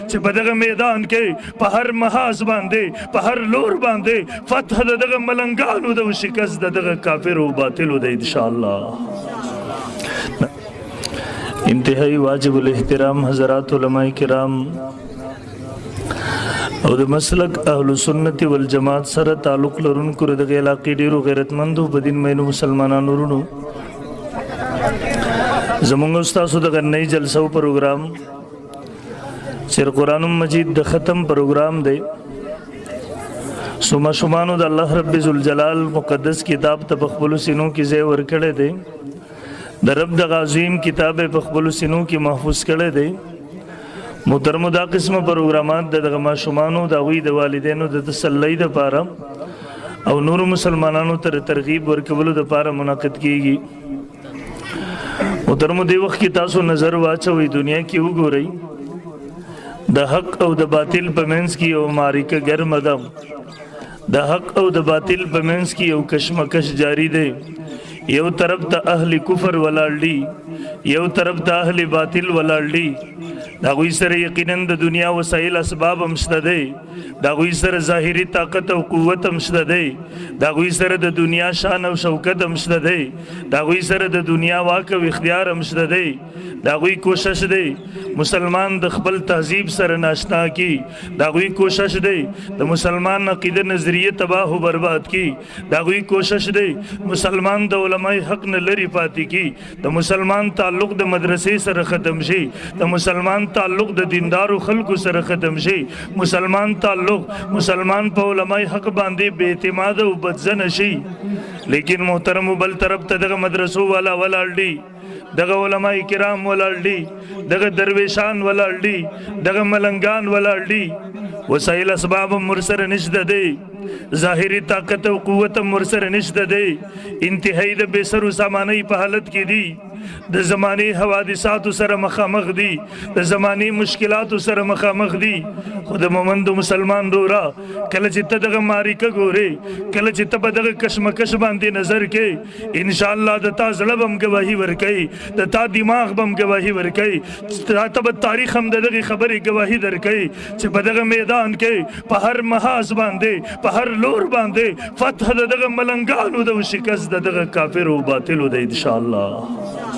چې په دغه میدان کې په هر محاذ باندې په هر لور باندې فتح د دغه ملنګانو د شکست د دغه کافر او باطلو د ان شاء الله. انتہائی واجب الاحترام حضرات علماء کرام او د مسلک اهل سنت والجماعت سره تعلق لرونکو د علاقې ډیرو غیرتمندو بدین مینو مسلمانانو ورونو زمونږ استاسو د غنۍ جلسو پروګرام سر قرآن مجید د ختم پروګرام دی سما شمانو د الله رب ذوالجلال مقدس کتاب ته په خپلو سینو کې ځای ورکړی دی د رب د عظیم کتاب په خپلو سینو کې محفوظ کړی دی. محترمو دا قسمه پروګرامات د دغه ماشومانو د هغوی د والدینو د تسلی دپاره او نورو مسلمانانو ته ترغیب ورکولو دپاره منعقد کیږي. محترمو دې وخت کې تاسو نظر واچوئ دنیا کې وګورئ د حق او د باطل په منځ کې یو معرکه ګرمه ده. د حق او د باطل په منځ کې یو کشمکش جاری دی. یو طرف ته اهل کفر ولاړ دي یو طرف ته اهل باطل ولاړ دي. د هغوی سره یقینا د دنیا وسایل اسباب هم شته دی. د هغوی سره ظاهري طاقت او قوت هم شته دی. د هغوی سره د دنیا شان او شوکت هم شته دی. د هغوی سره د دنیا واک او اختیار هم شته دی. د هغوی کوشش دی مسلمان د خپل تهذیب سره ناشنا کی. د هغوی کوشش دی د مسلمان عقیده نظریه تباہ و برباد کی. د هغوی کوشش دی مسلمان د علماء حق نه لري پاتې کی. د مسلمان تعلق د مدرسې سره ختم شي. د مسلمان تعلق د دیندارو خلکو سره ختم شي. مسلمان تعلق مسلمان په علماء حق باندې بے اعتماد او بدزن شي. لیکن محترم بل طرف ته دغه مدرسو والا ولاړ دي دغه علماء کرام ولاړ دي دغه درویشان ولاړ دي دغه ملنګان ولاړ دي. وسایل اسباب مرسره نشته دی. ظاهری طاقت او قوت مرسره نشته دی. انتهایی د بسرو سامانه په حالت کې دي. د زماني حوادثاتو سره مخامخ دي. د زماني مشکلاتو سره مخامخ دي. خو د مومند مسلمان رورا کله چې ته دغه معرکه ګورې کله چې ته په دغه کشمکش باندې نظر کې ان شاء الله د تا زړه به هم ګواهي ورکوي د تا دماغ به هم ګواهي ورکوي ته به تاریخ هم د دغې خبرې ګواهي درکوي چې په دغه میدان کې په هر محاذ باندې په هر لور باندې فتح د دغه ملنګانو د شکست د دغه کافر او باطلو د ان شاء الله.